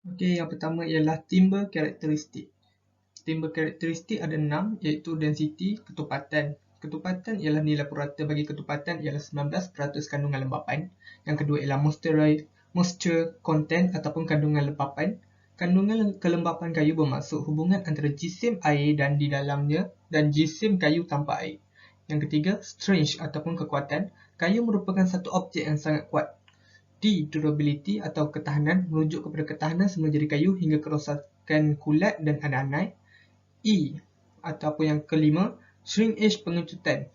Okey, yang pertama ialah timbre karakteristik. Timbre karakteristik ada 6 iaitu density, ketupatan. Ketupatan ialah nilai purata bagi ketupatan ialah 19% kandungan lembapan. Yang kedua ialah moisture content ataupun kandungan lembapan. Kandungan kelembapan kayu bermaksud hubungan antara jisim air dan di dalamnya dan jisim kayu tanpa air. Yang ketiga, strength ataupun kekuatan. Kayu merupakan satu objek yang sangat kuat. D. Durability atau ketahanan merujuk kepada ketahanan semula jadi kayu hingga kerosakan kulat dan anai-anai. E. Ataupun yang kelima, shrinkage pengecutan.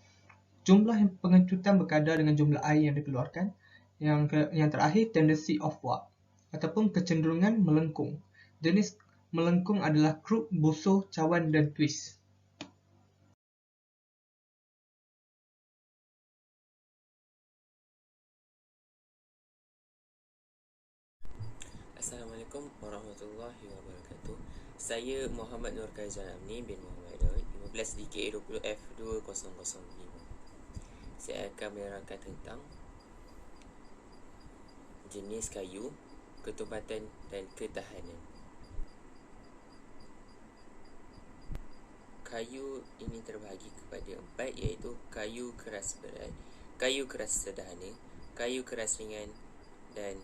Jumlah pengecutan berkadar dengan jumlah air yang dikeluarkan. Yang terakhir, tendency of warp ataupun kecenderungan melengkung. Jenis melengkung adalah crook, busur, cawan dan twist. Assalamualaikum warahmatullahi wabarakatuh. Saya Muhammad Nur Kaizan Amni bin Muhammad Daud, 15 DKA 20F2005. Saya akan menerangkan tentang jenis kayu, ketupatan dan ketahanan. Kayu ini terbahagi kepada 4 iaitu kayu keras berat, kayu keras sederhana, kayu keras ringan dan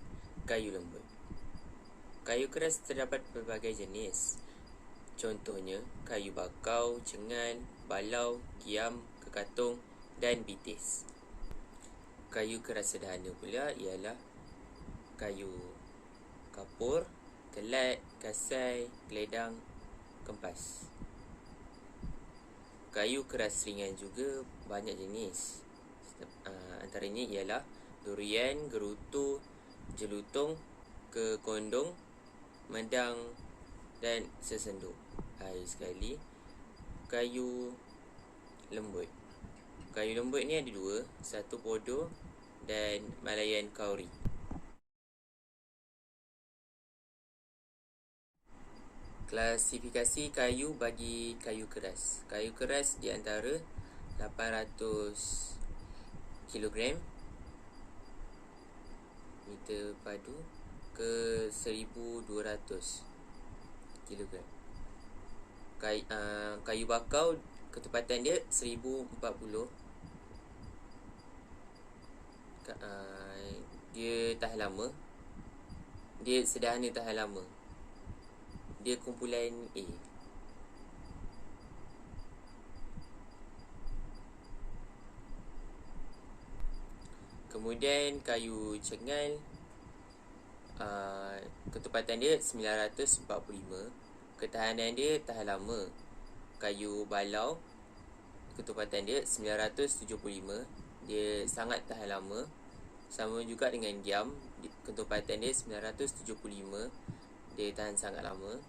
kayu lembut. Kayu keras terdapat berbagai jenis. Contohnya kayu bakau, cengan, balau, giam, kekatung dan bitis. Kayu keras sederhana pula ialah kayu kapur, kelat, kasai, geledang, kempas. Kayu keras ringan juga banyak jenis. Antaranya ialah durian, gerutu, jelutung, kekondong, medang dan sesenduk. Akhir sekali, kayu lembut. Kayu lembut ni ada dua, satu podo dan Malayan kauri. Klasifikasi kayu bagi kayu keras. Kayu keras di antara 800 kg meter padu ke 1200 kg. Kayu bakau ketepatan dia 1040. Dia tahan lama. Dia sederhana tahan lama. Dia kumpulan A. Kemudian kayu cengal, ketepatan dia 945. Ketahanan dia tahan lama. Kayu balau, ketepatan dia 975. Dia sangat tahan lama. Sama juga dengan giam, ketepatan dia 975. Dia tahan sangat lama.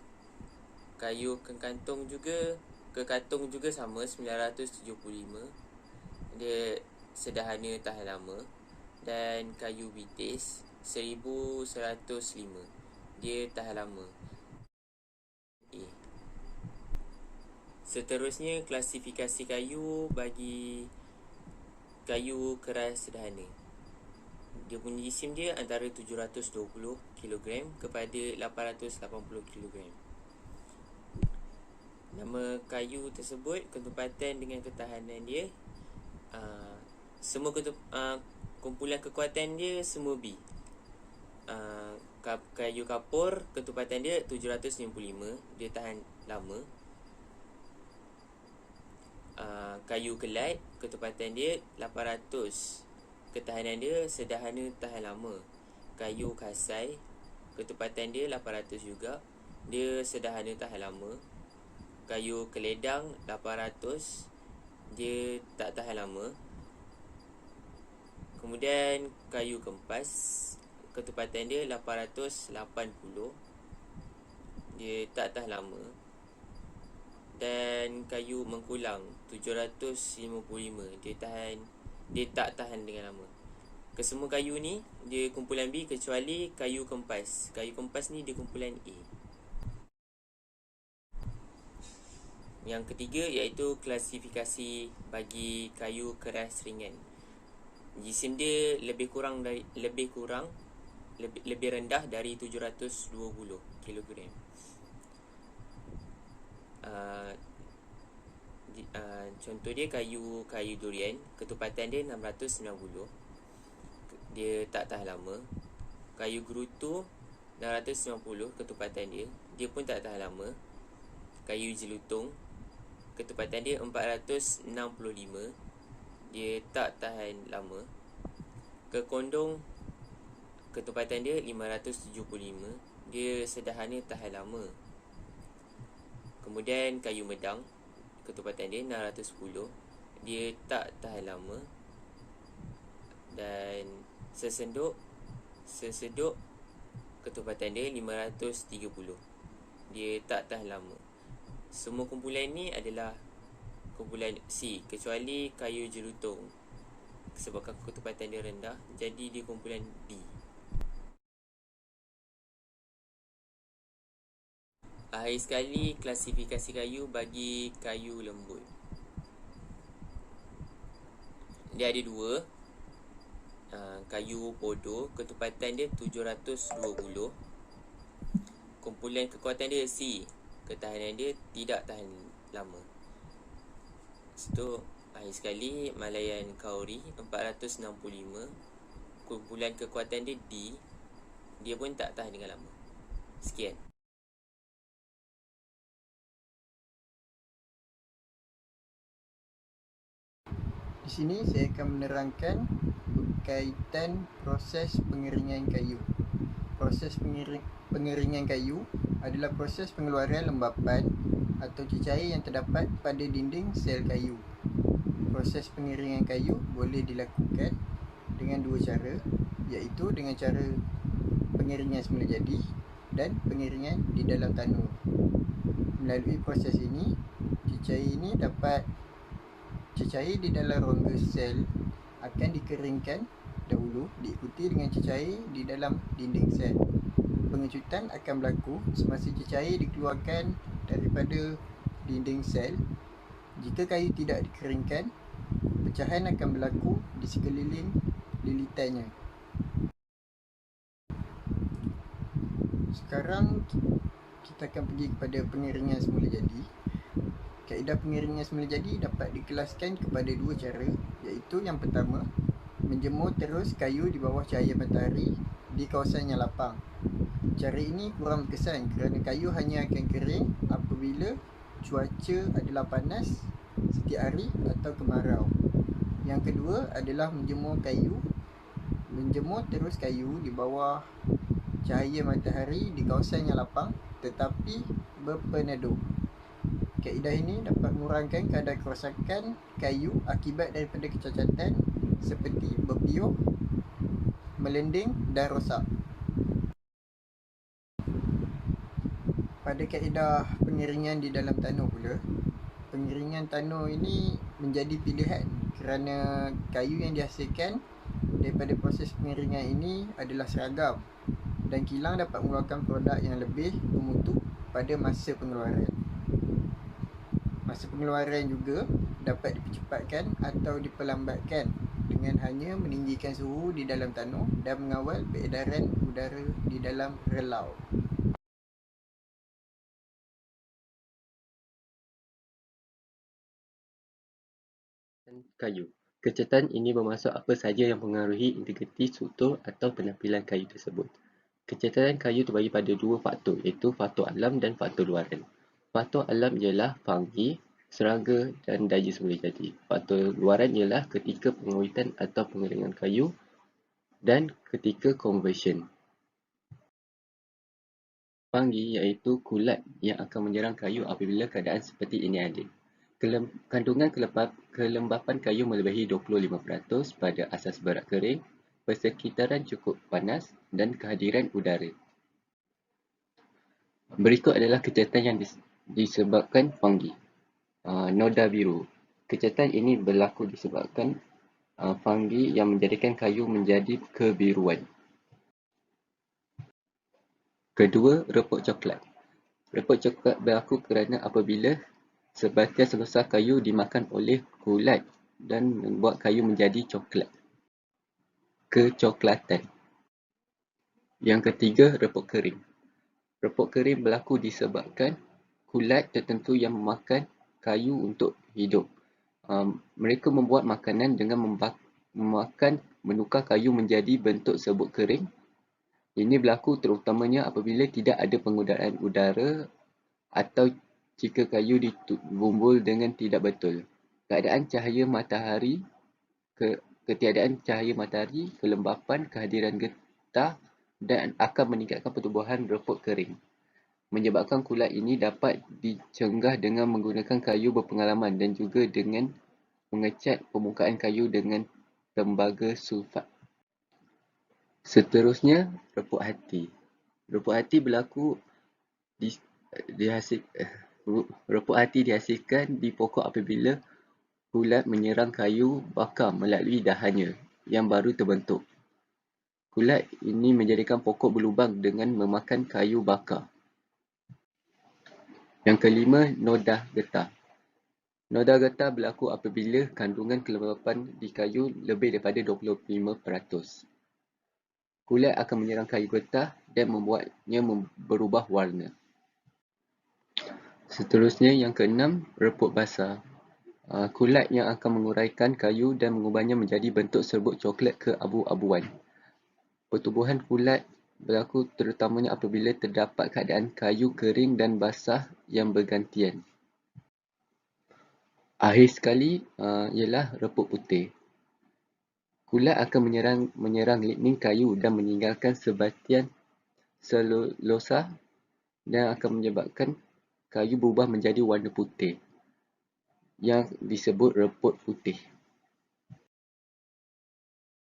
Kayu kekatung juga sama 975. Dia sederhana tahan lama. Dan kayu bitis 1105. Dia tahan lama. Seterusnya, klasifikasi kayu bagi kayu keras sederhana. Dia punya jisim dia antara 720 kg kepada 880 kg. Nama kayu tersebut, ketepatan dengan ketahanan dia, semua kumpulan kekuatan dia semua B. Kayu kapur, ketepatan dia 755. Dia tahan lama. Kayu kelat, ketepatan dia 800. Ketahanan dia sederhana tahan lama. Kayu kasai, ketepatan dia 800 juga. Dia sederhana tahan lama. Kayu keledang 800. Dia tak tahan lama. Kemudian kayu kempas, ketepatan dia 880. Dia tak tahan lama. Dan kayu mengkulang 755. Dia tak tahan dengan lama. Kesemua kayu ni dia kumpulan B kecuali kayu kempas. Kayu kempas ni dia kumpulan A. Yang ketiga iaitu klasifikasi bagi kayu keras ringan. Jisim dia lebih kurang lebih rendah dari 720 kg. Contoh dia kayu durian, ketupatan dia 690, dia tak tahan lama. Kayu gerutu 690, ketupatan dia pun tak tahan lama. Kayu jelutong, ketupatan dia 465, dia tak tahan lama. Kekondong, ketupatan dia 575, dia sederhana tahan lama. Kemudian kayu medang, ketupatan dia 610, dia tak tahan lama. Dan seseduk, ketupatan dia 530, dia tak tahan lama. Semua kumpulan ni adalah kumpulan C, kecuali kayu jelutong, sebabkan ketupatan dia rendah, jadi dia kumpulan D. Akhir sekali, klasifikasi kayu bagi kayu lembut. Dia ada dua. Kayu podo, ketupatan dia 720, kumpulan kekuatan dia C, ketahanan dia tidak tahan lama. Itu akhir sekali, Malayan Kauri 465, kumpulan kekuatan dia D, dia pun tak tahan dengan lama. Sekian. Di sini saya akan menerangkan berkaitan proses pengeringan kayu. Proses pengeringan kayu adalah proses pengeluaran lembapan atau cecair yang terdapat pada dinding sel kayu. Proses pengeringan kayu boleh dilakukan dengan dua cara, iaitu dengan cara pengeringan semula jadi dan pengeringan di dalam tanur. Melalui proses ini, cecair di dalam rongga sel akan dikeringkan dahulu, diikuti dengan cecair di dalam dinding sel. Pengecutan akan berlaku semasa cecair dikeluarkan daripada dinding sel. Jika kayu tidak dikeringkan, pecahan akan berlaku di sekeliling lilitannya. Sekarang kita akan pergi kepada pengeringan semula jadi. Kaedah pengeringan semula jadi dapat dikelaskan kepada dua cara, iaitu yang pertama, menjemur terus kayu di bawah cahaya matahari di kawasan yang lapang. Cara ini kurang berkesan kerana kayu hanya akan kering apabila cuaca adalah panas setiap hari atau kemarau. Yang kedua adalah menjemur terus kayu di bawah cahaya matahari di kawasan yang lapang tetapi berpeneduh. Kaedah ini dapat mengurangkan kadar kerosakan kayu akibat daripada kecacatan seperti berpiuh, melending dan rosak. Pada kaedah pengeringan di dalam tanur pula, pengeringan tanur ini menjadi pilihan kerana kayu yang dihasilkan daripada proses pengeringan ini adalah seragam dan kilang dapat mengeluarkan produk yang lebih bermutu pada masa pengeluaran. Masa pengeluaran juga dapat dipercepatkan atau diperlambatkan dengan hanya meninggikan suhu di dalam tanur dan mengawal peredaran udara di dalam relau. Kayu. Kecacatan ini bermaksud apa sahaja yang mengaruhi integriti struktur atau penampilan kayu tersebut. Kecacatan kayu terbagi pada dua faktor, iaitu faktor alam dan faktor luaran. Faktor alam ialah fungi, serangga dan daya semula jadi. Faktor luaran ialah ketika pengawitan atau pengeringan kayu dan ketika conversion. Fungi iaitu kulat yang akan menyerang kayu apabila keadaan seperti ini ada. Kandungan kelembapan kayu melebihi 25% pada asas berat kering, persekitaran cukup panas dan kehadiran udara. Berikut adalah kecacatan yang disebabkan fungi. Noda biru. Kecacatan ini berlaku disebabkan fungi yang menjadikan kayu menjadi kebiruan. Kedua, repot coklat. Repot coklat berlaku kerana apabila sebahagian sebesar kayu dimakan oleh kulat dan membuat kayu menjadi coklat. Kecoklatan. Yang ketiga, repot kering. Repot kering berlaku disebabkan kulat tertentu yang memakan kayu untuk hidup. Mereka membuat makanan dengan menukar kayu menjadi bentuk serbuk kering. Ini berlaku terutamanya apabila tidak ada penggunaan udara atau jika kayu dibumbul dengan tidak betul. Ketiadaan cahaya matahari, kelembapan, kehadiran getah dan akan meningkatkan pertumbuhan repot kering. Menyebabkan kulat ini dapat dicegah dengan menggunakan kayu berpengalaman dan juga dengan mengecat permukaan kayu dengan tembaga sulfat. Seterusnya, repot hati. Repot hati dihasilkan di pokok apabila kulat menyerang kayu bakar melalui dahannya yang baru terbentuk. Kulat ini menjadikan pokok berlubang dengan memakan kayu bakar. Yang kelima, noda getah. Noda getah berlaku apabila kandungan kelembapan di kayu lebih daripada 25%. Kulat akan menyerang kayu getah dan membuatnya berubah warna. Seterusnya, yang keenam, repot basah. Kulat yang akan menguraikan kayu dan mengubahnya menjadi bentuk serbuk coklat keabu-abuan. Pertubuhan kulat berlaku terutamanya apabila terdapat keadaan kayu kering dan basah yang bergantian. Akhir sekali ialah repot putih. Kulat akan menyerang lignin kayu dan meninggalkan sebatian selulosa dan akan menyebabkan kayu berubah menjadi warna putih yang disebut repot putih.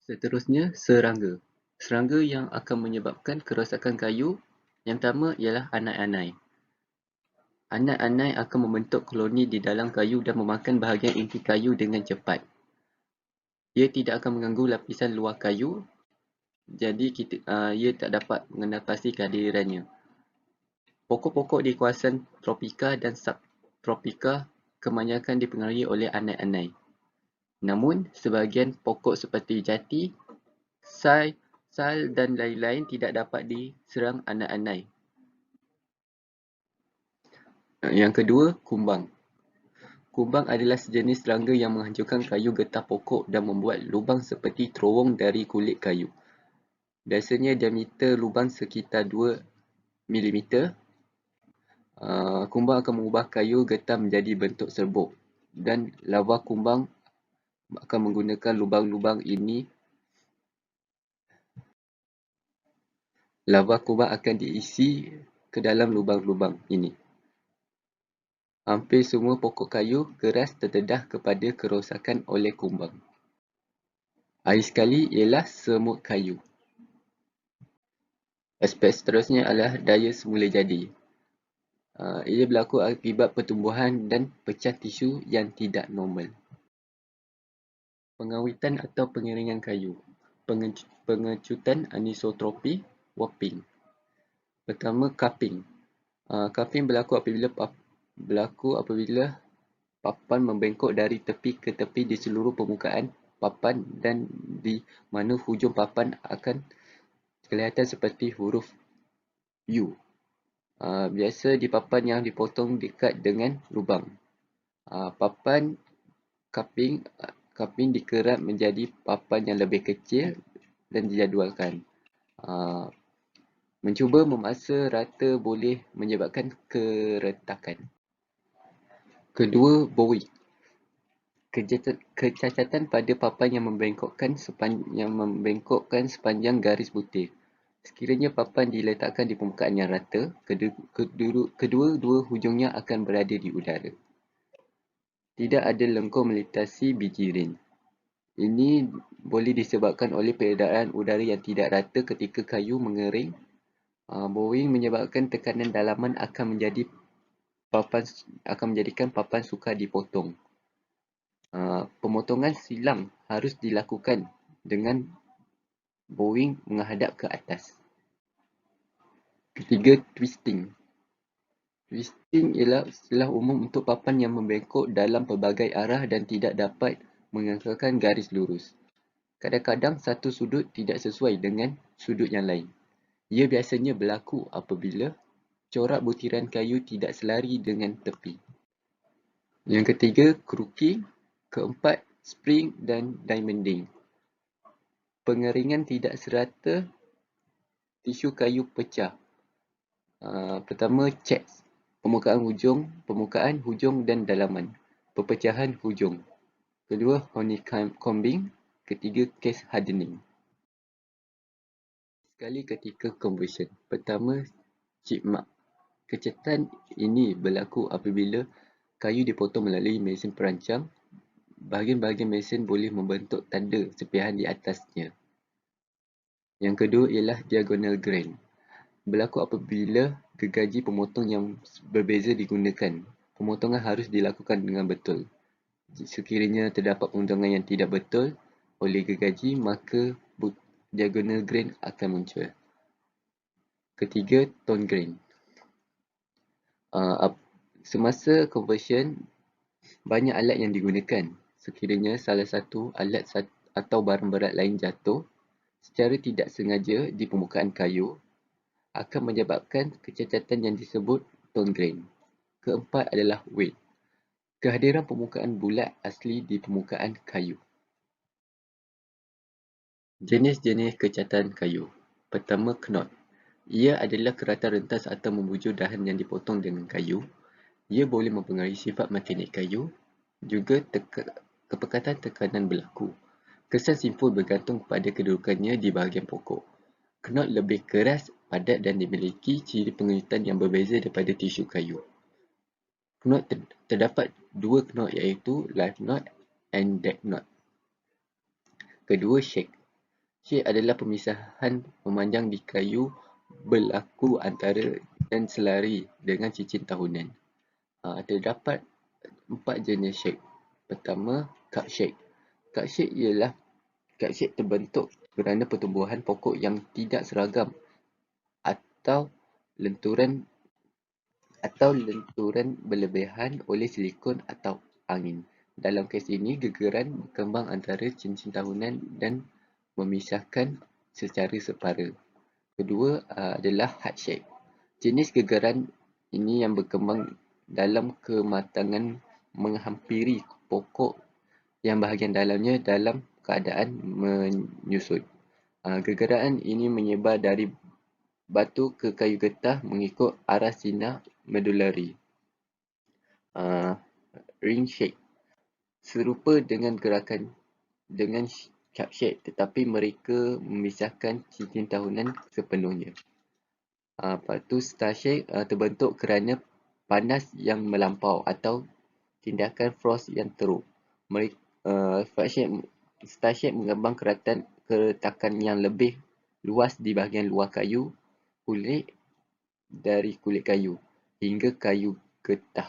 Seterusnya, serangga. Serangga yang akan menyebabkan kerosakan kayu yang pertama ialah anai-anai. Anai-anai akan membentuk koloni di dalam kayu dan memakan bahagian inti kayu dengan cepat. Ia tidak akan mengganggu lapisan luar kayu, jadi ia tak dapat mengatasi kehadirannya. Pokok-pokok di kawasan tropika dan subtropika kebanyakan dipengaruhi oleh anai-anai. Namun, sebahagian pokok seperti jati, sal dan lain-lain tidak dapat diserang anai-anai. Yang kedua, kumbang. Kumbang adalah sejenis serangga yang menghancurkan kayu getah pokok dan membuat lubang seperti terowong dari kulit kayu. Biasanya diameter lubang sekitar 2 mm. Kumbang akan mengubah kayu getah menjadi bentuk serbuk dan larva kumbang akan menggunakan lubang-lubang ini. Larva kumbang akan diisi ke dalam lubang-lubang ini. Hampir semua pokok kayu keras terdedah kepada kerosakan oleh kumbang. Akhir sekali ialah semut kayu. Aspek seterusnya adalah daya semula jadi. Ia berlaku akibat pertumbuhan dan pecah tisu yang tidak normal. Pengawitan atau pengeringan kayu. Pengecutan anisotropi, warping. Pertama, cupping. Cupping berlaku apabila papan membengkok dari tepi ke tepi di seluruh permukaan papan dan di mana hujung papan akan kelihatan seperti huruf U. Biasa di papan yang dipotong dekat dengan lubang. Papan cupping dikerat menjadi papan yang lebih kecil dan dijadualkan. Mencuba memaksa rata boleh menyebabkan keretakan. Kedua, bowing. Kecacatan pada papan yang membengkokkan sepanjang garis butir. Sekiranya papan diletakkan di permukaan yang rata, kedua-dua hujungnya akan berada di udara. Tidak ada lengkung melintasi biji rin. Ini boleh disebabkan oleh peredaran udara yang tidak rata ketika kayu mengering. Bowing menyebabkan tekanan dalaman akan menjadikan papan sukar dipotong. Pemotongan silang harus dilakukan dengan bowing menghadap ke atas. Ketiga, twisting. Twisting ialah istilah umum untuk papan yang membengkok dalam pelbagai arah dan tidak dapat mengangkalkan garis lurus. Kadang-kadang satu sudut tidak sesuai dengan sudut yang lain. Ia biasanya berlaku apabila corak butiran kayu tidak selari dengan tepi. Yang ketiga, crooking. Keempat, spring dan diamonding. Pengeringan tidak serata, tisu kayu pecah. Pertama, checks. Permukaan, hujung dan dalaman. Perpecahan hujung. Kedua, honeycombing. Ketiga, case hardening. Sekali ketika conversion. Pertama, chip mark. Kecacatan ini berlaku apabila kayu dipotong melalui mesin perancang. Bahagian-bahagian mesin boleh membentuk tanda serpihan di atasnya. Yang kedua ialah diagonal grain. Berlaku apabila gergaji pemotong yang berbeza digunakan. Pemotongan harus dilakukan dengan betul. Sekiranya terdapat pemotongan yang tidak betul oleh gergaji, maka diagonal grain akan muncul. Ketiga, tone grain. Semasa conversion, banyak alat yang digunakan. Sekiranya salah satu alat atau barang berat lain jatuh secara tidak sengaja di permukaan kayu, akan menyebabkan kecacatan yang disebut tone grain. Keempat adalah weight. Kehadiran permukaan bulat asli di permukaan kayu. Jenis-jenis kecacatan kayu. Pertama, knot. Ia adalah keratan rentas atau membujur dahan yang dipotong dengan kayu. Ia boleh mempengaruhi sifat mekanik kayu. Juga kepekatan tekanan berlaku. Kesan simpul bergantung pada kedudukannya di bahagian pokok. Knot lebih keras, padat dan dimiliki ciri pengerutan yang berbeza daripada tisu kayu. Knot terdapat dua knot iaitu live knot and dead knot. Kedua, shake. Shake adalah pemisahan memanjang di kayu berlaku antara dan selari dengan cincin tahunan. Terdapat 4 jenis shake. Pertama, cup shake. Cup shake terbentuk kerana pertumbuhan pokok yang tidak seragam atau lenturan berlebihan oleh silikon atau angin. Dalam kes ini, gegeran berkembang antara cincin tahunan dan memisahkan secara separa. Kedua adalah hard shake. Jenis gegeran ini yang berkembang dalam kematangan menghampiri pokok yang bahagian dalamnya dalam keadaan menyusut. Gegeran ini menyebar dari batu ke kayu getah mengikut arah sinar medulari. Ring shake. Serupa dengan gerakan dengan cup shake, tetapi mereka memisahkan cincin tahunan sepenuhnya. Lepas tu star shake terbentuk kerana panas yang melampau atau tindakan frost yang teruk. Star shake mengembang keretakan yang lebih luas di bahagian luar kulit dari kulit kayu hingga kayu getah.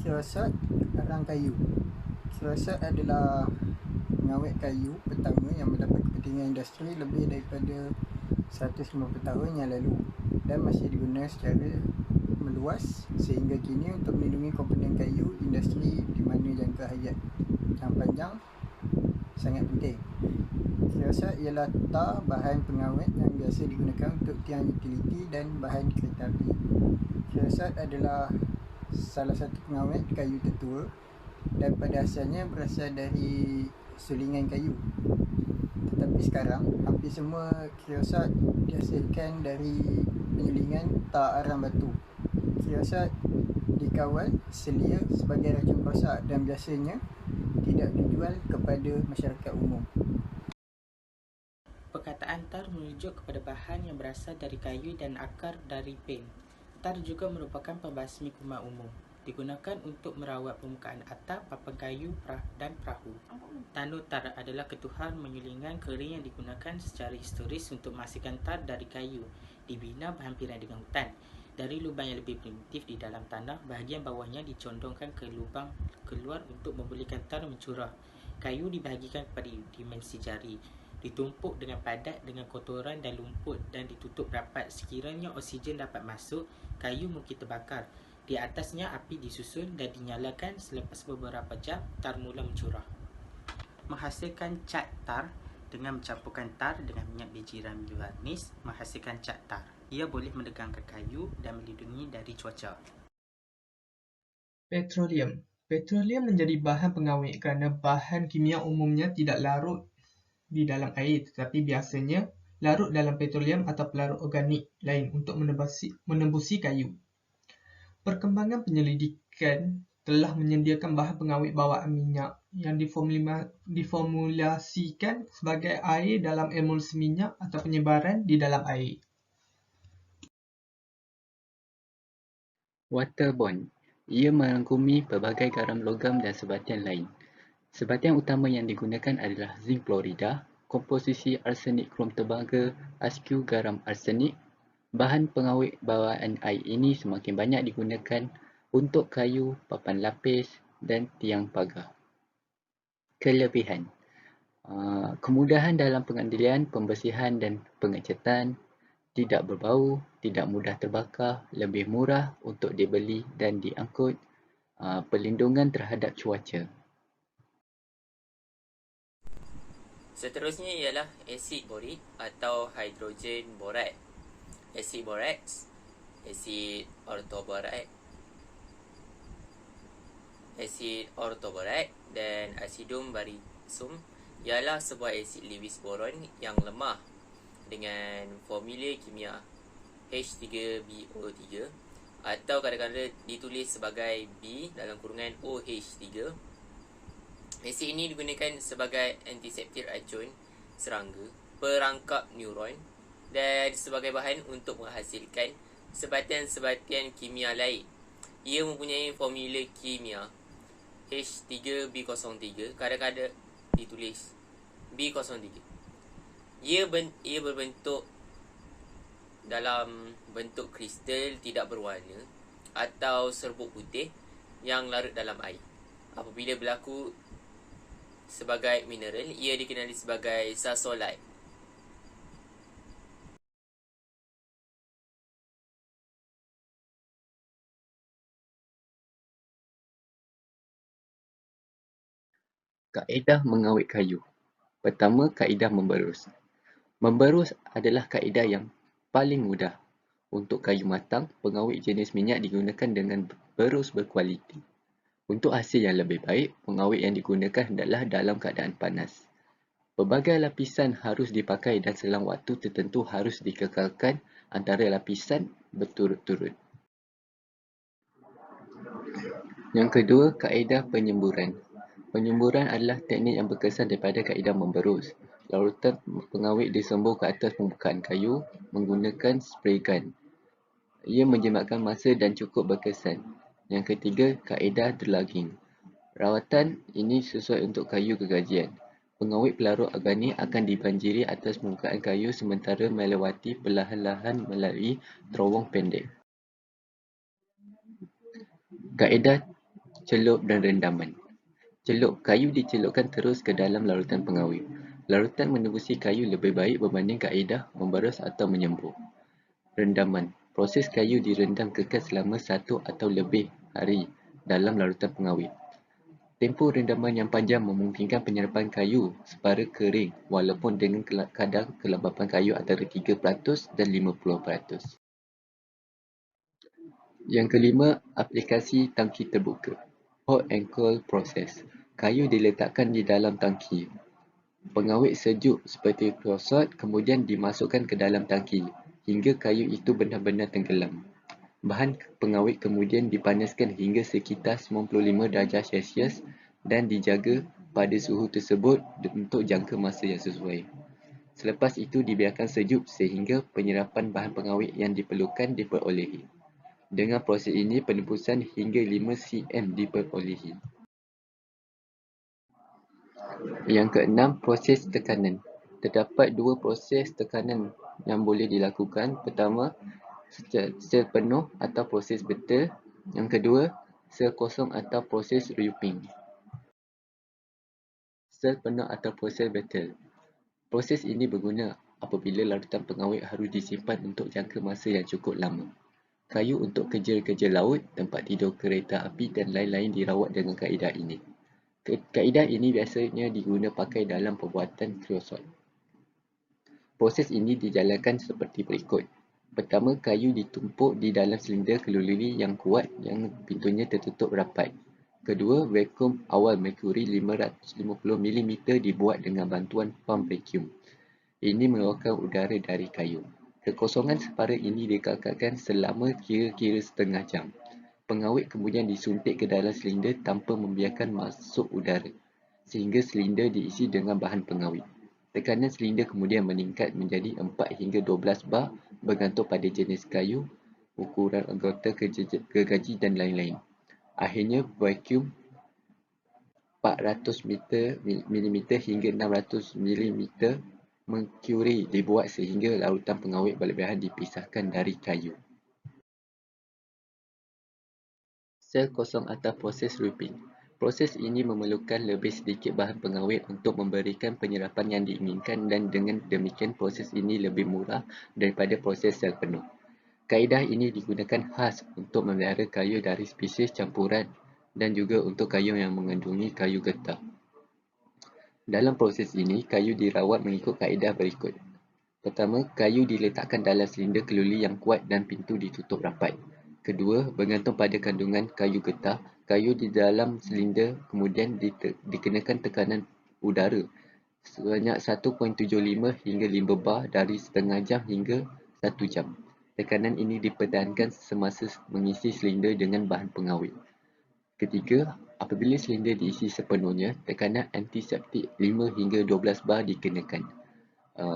Siasat arang kayu. Siasat adalah pengawet kayu pertama yang mendapat kepentingan industri lebih daripada 150 tahun yang lalu dan masih digunakan secara meluas sehingga kini untuk melindungi komponen kayu industri di mana jangka hayat yang panjang sangat penting. Siasat ialah tar bahan pengawet yang biasa digunakan untuk tiang utiliti dan bahan kereta api. Siasat adalah salah satu pengawet kayu tertua dan pada asalnya berasal dari sulingan kayu. Tetapi sekarang hampir semua siasat dihasilkan dari penyulingan tar arang batu. Siasat dikawal selia sebagai racun rosak dan biasanya tidak dijual kepada masyarakat umum. Perkataan tar merujuk kepada bahan yang berasal dari kayu dan akar dari pen. Tar juga merupakan pembasmi kuman umum. Digunakan untuk merawat permukaan atap, papan kayu dan perahu. Tanur tar adalah ketuhan menyulingan kering yang digunakan secara historis untuk menghasilkan tar dari kayu, dibina berhampiran dengan hutan. Dari lubang yang lebih primitif di dalam tanah, bahagian bawahnya dicondongkan ke lubang keluar untuk membolehkan tar mencurah. Kayu dibahagikan kepada dimensi jari, ditumpuk dengan padat dengan kotoran dan lumpur dan ditutup rapat. Sekiranya oksigen dapat masuk, kayu mungkin terbakar. Di atasnya api disusun dan dinyalakan. Selepas beberapa jam, tar mula mencurah. Menghasilkan cat tar dengan mencampurkan tar dengan minyak biji rami varnis menghasilkan cat tar. Ia boleh menegangkan kayu dan melindungi dari cuaca. Petroleum. Petroleum menjadi bahan pengawet kerana bahan kimia umumnya tidak larut di dalam air, tetapi biasanya larut dalam petroleum atau pelarut organik lain untuk menembusi kayu. Perkembangan penyelidikan telah menyediakan bahan pengawet bawaan minyak yang diformulasikan sebagai air dalam emulsi minyak atau penyebaran di dalam air. Waterborne. Ia merangkumi pelbagai garam logam dan sebatian lain. Sebatian utama yang digunakan adalah zinc klorida, komposisi arsenik krom tembaga, askew garam arsenik. Bahan pengawet bawaan air ini semakin banyak digunakan untuk kayu, papan lapis dan tiang pagar. Kelebihan. Kemudahan dalam pengendalian, pembersihan dan pengecatan, tidak berbau, tidak mudah terbakar, lebih murah untuk dibeli dan diangkut, perlindungan terhadap cuaca. Seterusnya ialah asid borik atau hidrogen borat, asid borax, asid ortoborat dan asidum barium ialah sebuah asid Lewis boron yang lemah dengan formula kimia H3BO3 atau kadang-kadang ditulis sebagai B dalam kurungan OH3. Asid ini digunakan sebagai antiseptik racun serangga, perangkap neuron dan sebagai bahan untuk menghasilkan sebatian-sebatian kimia lain. Ia mempunyai formula kimia H3B03, kadang-kadang ditulis B03. Ia berbentuk dalam bentuk kristal tidak berwarna atau serbuk putih yang larut dalam air. Apabila berlaku sebagai mineral, ia dikenali sebagai sasolite. Kaedah mengawet kayu. Pertama, kaedah memberus. Memberus adalah kaedah yang paling mudah. Untuk kayu matang, pengawet jenis minyak digunakan dengan berus berkualiti. Untuk hasil yang lebih baik, pengawet yang digunakan hendaklah dalam keadaan panas. Pelbagai lapisan harus dipakai dan selang waktu tertentu harus dikekalkan antara lapisan berturut-turut. Yang kedua, kaedah penyemburan. Penyemburan adalah teknik yang berkesan daripada kaedah memberus. Larutan pengawet disembur ke atas permukaan kayu menggunakan spray gun. Ia menjimatkan masa dan cukup berkesan. Yang ketiga, kaedah delugging. Rawatan ini sesuai untuk kayu gergajian. Pengawet pelarut organik akan dibanjiri atas permukaan kayu sementara melewati perlahan-lahan melalui terowong pendek. Kaedah celup dan rendaman. Celup. Kayu dicelupkan terus ke dalam larutan pengawet. Larutan menembusi kayu lebih baik berbanding kaedah memberus atau menyembur. Rendaman. Proses kayu direndam kekal selama 1 atau lebih hari dalam larutan pengawet. Tempoh rendaman yang panjang memungkinkan penyerapan kayu separa kering walaupun dengan kadar kelembapan kayu antara 3% dan 50%. Yang kelima, aplikasi tangki terbuka. Hot and cold process. Kayu diletakkan di dalam tangki. Pengawet sejuk seperti krosot kemudian dimasukkan ke dalam tangki hingga kayu itu benar-benar tenggelam. Bahan pengawet kemudian dipanaskan hingga sekitar 95 darjah Celsius dan dijaga pada suhu tersebut untuk jangka masa yang sesuai. Selepas itu dibiarkan sejuk sehingga penyerapan bahan pengawet yang diperlukan diperolehi. Dengan proses ini, penembusan hingga 5 cm diperolehi. Yang keenam, proses tekanan. Terdapat 2 proses tekanan yang boleh dilakukan. Pertama, sel penuh atau proses betul. Yang kedua, sel kosong atau proses reuping. Sel penuh atau proses betul. Proses ini berguna apabila larutan pengawet harus disimpan untuk jangka masa yang cukup lama. Kayu untuk kerja-kerja laut, tempat tidur kereta api dan lain-lain dirawat dengan kaedah ini. Kaedah ini biasanya diguna pakai dalam pembuatan kreosot. Proses ini dijalankan seperti berikut. Pertama, kayu ditumpuk di dalam silinder keluli yang kuat yang pintunya tertutup rapat. Kedua, vakum awal merkuri 550 mm dibuat dengan bantuan pam vakum. Ini mengeluarkan udara dari kayu. Kekosongan separa ini dikekalkan selama kira-kira setengah jam. Pengawet kemudian disuntik ke dalam silinder tanpa membiarkan masuk udara, sehingga silinder diisi dengan bahan pengawet. Tekanan silinder kemudian meningkat menjadi 4 hingga 12 bar bergantung pada jenis kayu, ukuran anggota gergaji dan lain-lain. Akhirnya, vakum 400 mm hingga 600 mm merkuri dibuat sehingga larutan pengawet berlebihan dipisahkan dari kayu. Sel kosong atau proses looping. Proses ini memerlukan lebih sedikit bahan pengawet untuk memberikan penyerapan yang diinginkan dan dengan demikian proses ini lebih murah daripada proses sel penuh. Kaedah ini digunakan khas untuk memelihara kayu dari spesies campuran dan juga untuk kayu yang mengandungi kayu getah. Dalam proses ini, kayu dirawat mengikut kaedah berikut. Pertama, kayu diletakkan dalam silinder keluli yang kuat dan pintu ditutup rapat. Kedua, bergantung pada kandungan kayu getah, kayu di dalam silinder kemudian dikenakan tekanan udara sebanyak 1.75 hingga 5 bar dari setengah jam hingga 1 jam. Tekanan ini dipertahankan semasa mengisi silinder dengan bahan pengawet. Ketiga, apabila silinder diisi sepenuhnya, tekanan antiseptik 5 hingga 12 bar dikenakan.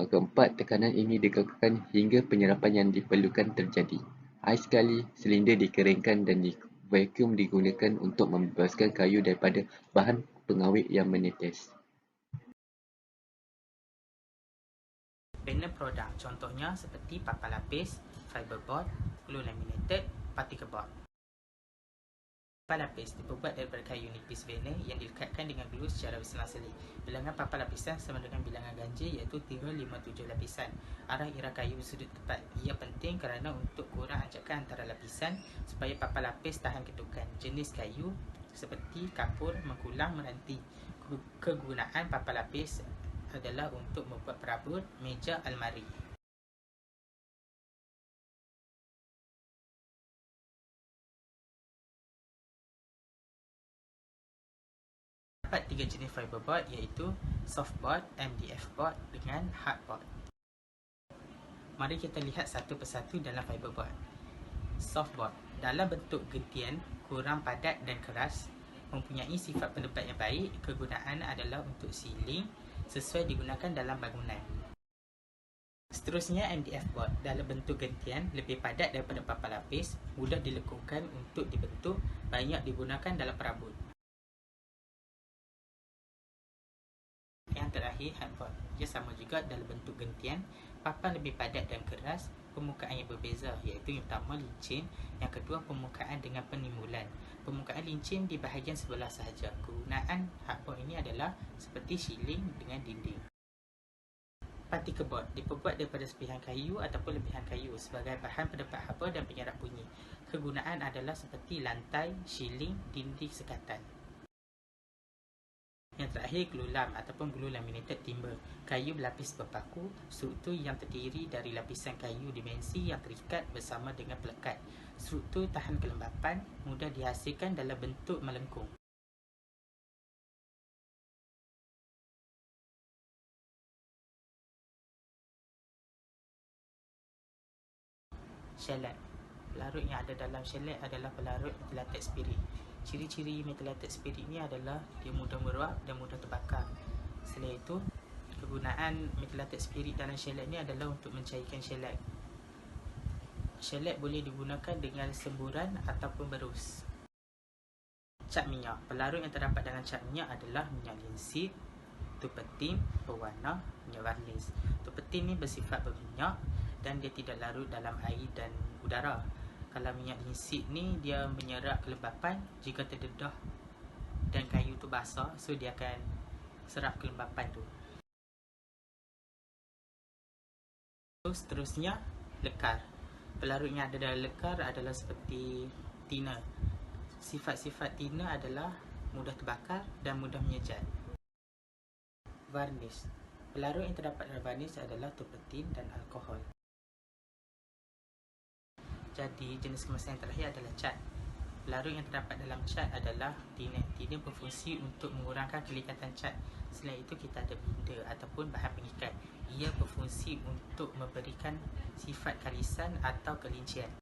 Keempat, tekanan ini dikekalkan hingga penyerapan yang diperlukan terjadi. Akhir sekali, silinder dikeringkan dan vakum digunakan untuk membebaskan kayu daripada bahan pengawet yang menetes. Panel produk contohnya seperti papan lapis, fiberboard, glue laminated, particle board. Papan lapis dibuat daripada kayu nipis vinyl yang dilekatkan dengan glue secara berselang-seli. Bilangan papan lapisan sama dengan bilangan ganjil iaitu 357 lapisan. Arah ira kayu bersudut tepat. Ia penting kerana untuk kurang anjakan antara lapisan supaya papan lapis tahan ketukan. Jenis kayu seperti kapur, mengkulang, meranti. Kegunaan papan lapis adalah untuk membuat perabot, meja, almari. Terdapat 3 jenis fiberboard iaitu softboard, MDF board dengan hardboard. Mari kita lihat satu persatu dalam fiberboard. Softboard dalam bentuk gentian, kurang padat dan keras, mempunyai sifat pendapat yang baik. Kegunaan adalah untuk siling, sesuai digunakan dalam bangunan. Seterusnya, MDF board dalam bentuk gentian, lebih padat daripada papan lapis, mudah dilekukan untuk dibentuk, banyak digunakan dalam perabot. Yang terakhir, hardboard. Ia sama juga dalam bentuk gentian, papan lebih padat dan keras, permukaan yang berbeza iaitu yang pertama licin, yang kedua permukaan dengan penimulan. Permukaan licin di bahagian sebelah sahaja. Kegunaan hardboard ini adalah seperti siling dengan dinding. Particle board diperbuat daripada sepihan kayu ataupun lebihan kayu sebagai bahan pendapat haba dan penyerap bunyi. Kegunaan adalah seperti lantai, siling, dinding sekatan. Yang terakhir, glue lam ataupun glue laminated timber. Kayu berlapis berpaku, struktur yang terdiri dari lapisan kayu dimensi yang terikat bersama dengan pelekat. Struktur tahan kelembapan, mudah dihasilkan dalam bentuk melengkung. Shellac. Pelarut yang ada dalam shellac adalah pelarut methylated spirit. Ciri-ciri methylated spirit ni adalah dia mudah meruap dan mudah terbakar. Selain itu, kegunaan methylated spirit dalam shellac ni adalah untuk mencairkan shellac. Shellac boleh digunakan dengan semburan ataupun berus. Cat minyak. Pelarut yang terdapat dalam cat minyak adalah minyak linseed, turpentine, pewarna, minyak varnish. Turpentine ni bersifat berminyak dan dia tidak larut dalam air dan udara. Kalau minyak linseed ni dia menyerap kelembapan jika terdedah dan kayu tu basah, so dia akan serap kelembapan tu. Seterusnya, lekar. Pelarut yang ada dalam lekar adalah seperti tina. Sifat-sifat tina adalah mudah terbakar dan mudah menyejar. Varnis. Pelarut yang terdapat dalam varnis adalah turpentin dan alkohol. Jadi, jenis kemasan yang terakhir adalah cat. Pelarut yang terdapat dalam cat adalah tina. Tina berfungsi untuk mengurangkan kelikatan cat. Selain itu, kita ada binder ataupun bahan pengikat. Ia berfungsi untuk memberikan sifat kalisan atau kelincian.